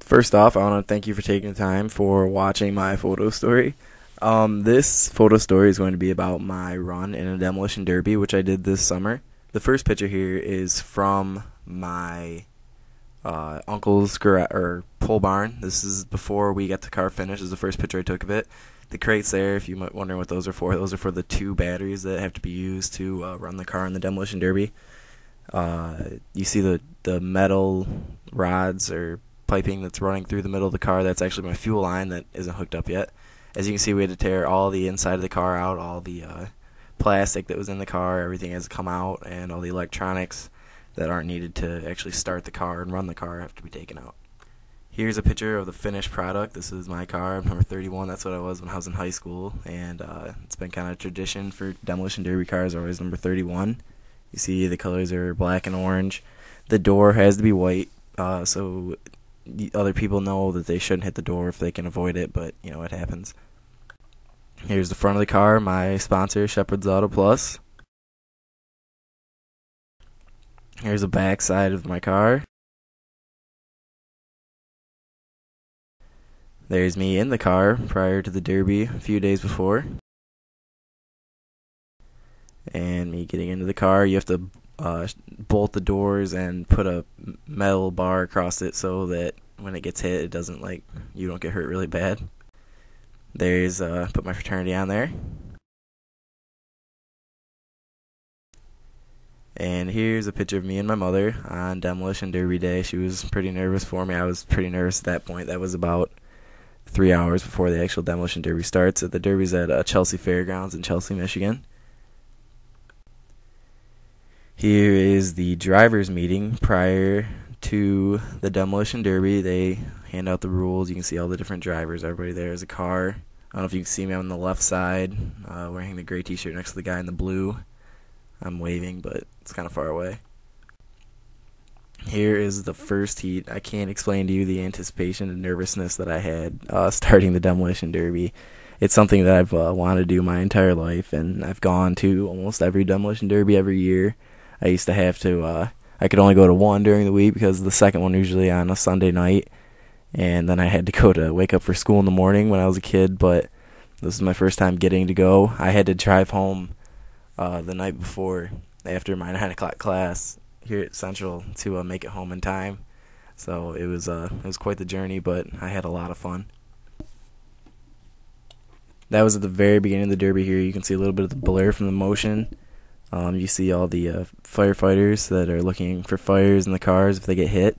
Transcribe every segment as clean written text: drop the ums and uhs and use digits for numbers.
First off, I want to thank you for taking the time for watching my photo story. This photo story is going to be about my run in a demolition derby, which I did this summer. The first picture here is from my uncle's garage or pole barn. This is before we got the car finished. This is the first picture I took of it. The crates there, if you might wondering what those are for the two batteries that have to be used to run the car in the demolition derby. You see the metal rods or piping that's running through the middle of the car. That's actually my fuel line that isn't hooked up yet. As you can see, we had to tear all the inside of the car out, all the plastic that was in the car, everything has come out, and all the electronics that aren't needed to actually start the car and run the car have to be taken out. Here's a picture of the finished product. This is my car. I'm number 31. That's what I was when I was in high school, and it's been kind of a tradition for demolition derby cars, always number 31. You see the colors are black and orange. The door has to be white, so other people know that they shouldn't hit the door if they can avoid it, but you know, it happens. Here's the front of the car, my sponsor, Shepherd's Auto Plus. Here's the back side of my car. There's me in the car prior to the derby a few days before. And me getting into the car. You have to bolt the doors and put a metal bar across it so that when it gets hit, it doesn't, you don't get hurt really bad. There's put my fraternity on there. And here's a picture of me and my mother on demolition derby day. She was pretty nervous for me. I was pretty nervous at that point. That was about 3 hours before the actual demolition derby starts. The derby's at Chelsea Fairgrounds in Chelsea, Michigan. Here is the driver's meeting prior to the demolition derby. They hand out the rules. You can see all the different drivers. Everybody there is a car. I don't know if you can see me on the left side wearing the gray t-shirt next to the guy in the blue. I'm waving, but it's kind of far away. Here is the first heat. I can't explain to you the anticipation and nervousness that I had starting the demolition derby. It's something that I've wanted to do my entire life, and I've gone to almost every demolition derby every year. I used to have to, I could only go to one during the week because the second one usually on a Sunday night, and then I had to wake up for school in the morning when I was a kid, but this is my first time getting to go. I had to drive home the night before after my 9 o'clock class here at Central to make it home in time. So it was quite the journey, but I had a lot of fun. That was at the very beginning of the derby here. You can see a little bit of the blur from the motion. You see all the firefighters that are looking for fires in the cars if they get hit.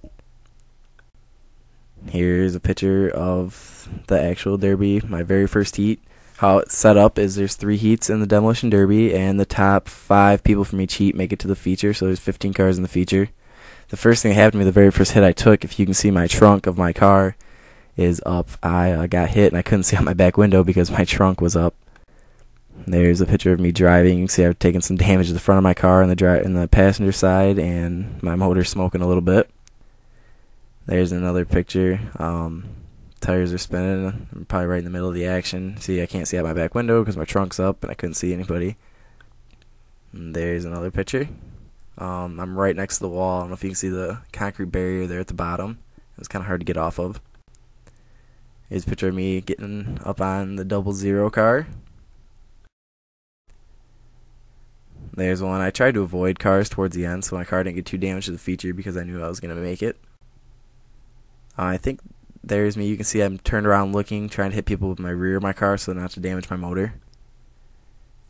Here's a picture of the actual derby, my very first heat. How it's set up is there's 3 heats in the demolition derby, and the top 5 people from each heat make it to the feature, so there's 15 cars in the feature. The first thing that happened to me, the very first hit I took, if you can see my trunk of my car is up. I got hit and I couldn't see out my back window because my trunk was up. There's a picture of me driving. You can see I've taken some damage to the front of my car and the passenger side, and my motor's smoking a little bit. There's another picture. Tires are spinning. I'm probably right in the middle of the action. See, I can't see out my back window because my trunk's up and I couldn't see anybody. And there's another picture. I'm right next to the wall. I don't know if you can see the concrete barrier there at the bottom. It was kind of hard to get off of. Here's a picture of me getting up on the 00 car. There's one. I tried to avoid cars towards the end so my car didn't get too damaged to the feature because I knew I was going to make it. I think there's me. You can see I'm turned around looking, trying to hit people with my rear of my car so not to damage my motor.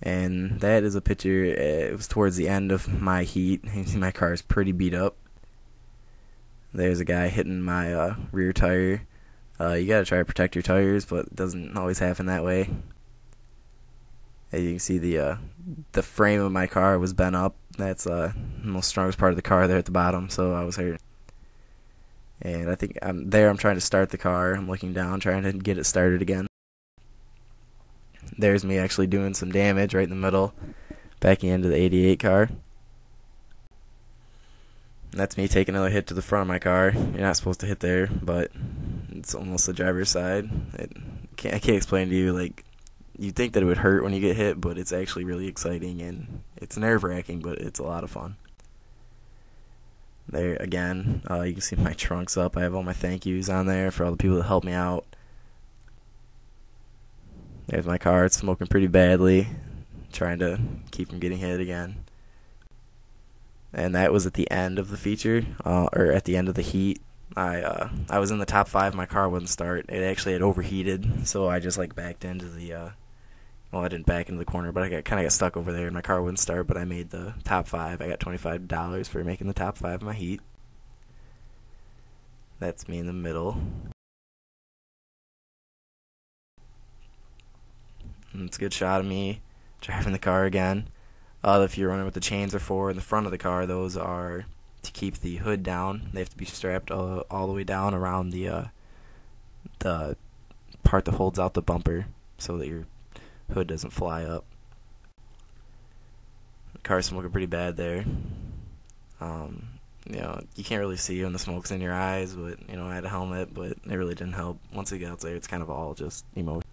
And that is a picture. It was towards the end of my heat. You can see my car is pretty beat up. There's a guy hitting my rear tire. You got to try to protect your tires, but it doesn't always happen that way. As you can see, the frame of my car was bent up. That's the most strongest part of the car there at the bottom, so I was hurt. And I think I'm trying to start the car. I'm looking down, trying to get it started again. There's me actually doing some damage right in the middle, backing into the 88 car. And that's me taking another hit to the front of my car. You're not supposed to hit there, but it's almost the driver's side. I can't explain to you, you think that it would hurt when you get hit, but it's actually really exciting, and it's nerve-wracking, but it's a lot of fun. There again, you can see my trunk's up. I have all my thank yous on there for all the people that helped me out. There's my car. It's smoking pretty badly, trying to keep from getting hit again. And that was at the end of the feature, or at the end of the heat. I was in the top 5. My car wouldn't start. It actually had overheated, so I just like backed into the. Well, I didn't back into the corner, but I kind of got stuck over there, and my car wouldn't start. But I made the top 5. I got $25 for making the top 5 of my heat. That's me in the middle. And it's a good shot of me driving the car again. If you're running with the chains are for in the front of the car, those are to keep the hood down. They have to be strapped all the way down around the part that holds out the bumper so that your hood doesn't fly up. The car's smoking pretty bad there. You can't really see when the smoke's in your eyes, but I had a helmet, but it really didn't help. Once it gets there, it's kind of all just emotion.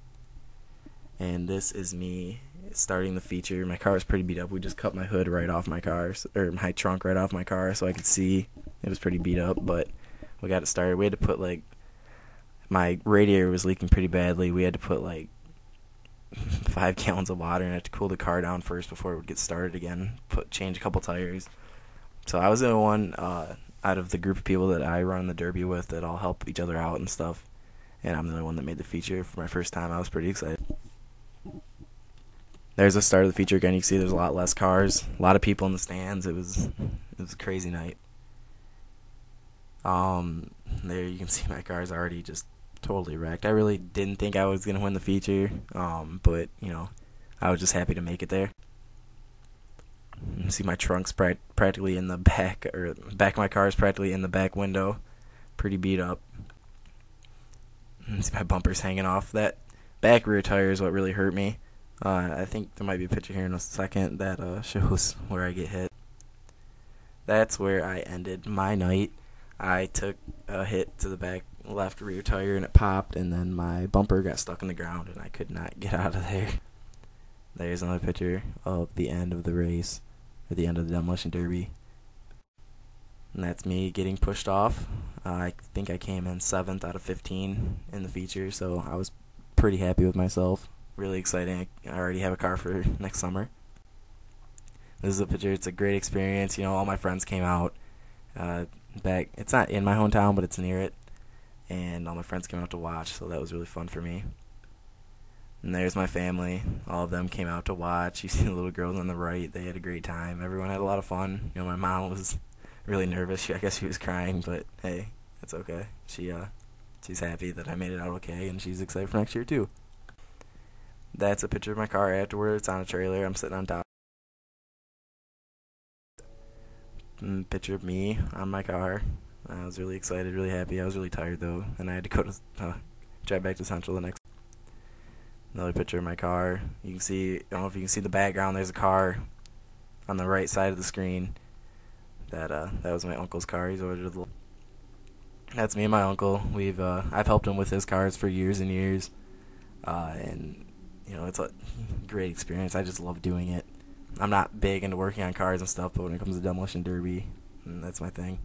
And this is me starting the feature. My car is pretty beat up. We just cut my hood right off my car, or my trunk right off my car, so I could see it was pretty beat up, but we got it started. We had to put my radiator was leaking pretty badly. We had to put 5 gallons of water, and I had to cool the car down first before it would get started again. Change a couple tires. So I was the only one out of the group of people that I run the derby with that all help each other out and stuff. And I'm the only one that made the feature for my first time. I was pretty excited. There's the start of the feature again. You can see there's a lot less cars, a lot of people in the stands. It was a crazy night. There you can see my car's already just totally wrecked. I really didn't think I was gonna win the feature, but I was just happy to make it there. You see my trunk's practically in the back, or back of my car is practically in the back window, pretty beat up. You see my bumper's hanging off. That back rear tire is what really hurt me. I think there might be a picture here in a second that shows where I get hit. That's where I ended my night. I took a hit to the back left rear tire and it popped, and then my bumper got stuck in the ground and I could not get out of there. There's another picture of the end of the race, or the end of the Demolition Derby. And that's me getting pushed off. I think I came in 7th out of 15 in the feature, so I was pretty happy with myself. Really exciting. I already have a car for next summer. This is a picture. It's a great experience. All my friends came out. It's not in my hometown, but it's near it. And all my friends came out to watch, so that was really fun for me. And there's my family. All of them came out to watch. You see the little girls on the right. They had a great time. Everyone had a lot of fun. My mom was really nervous. I guess she was crying, but hey, that's okay. She's happy that I made it out okay, and she's excited for next year too. That's a picture of my car afterwards. It's on a trailer. I'm sitting on top. Picture of me on my car. I was really excited, really happy. I was really tired though, and I had to go to drive back to Central the next. Another picture of my car. You can see. I don't know if you can see the background. There's a car on the right side of the screen. That was my uncle's car. He's over to the. That's me and my uncle. I've helped him with his cars for years and years, and it's a great experience. I just love doing it. I'm not big into working on cars and stuff, but when it comes to Demolition Derby, that's my thing.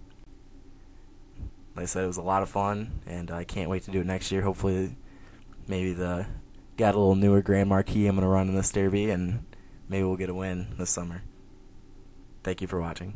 Like I said, it was a lot of fun, and I can't wait to do it next year. Hopefully, maybe got a little newer Grand Marquis I'm going to run in this derby, and maybe we'll get a win this summer. Thank you for watching.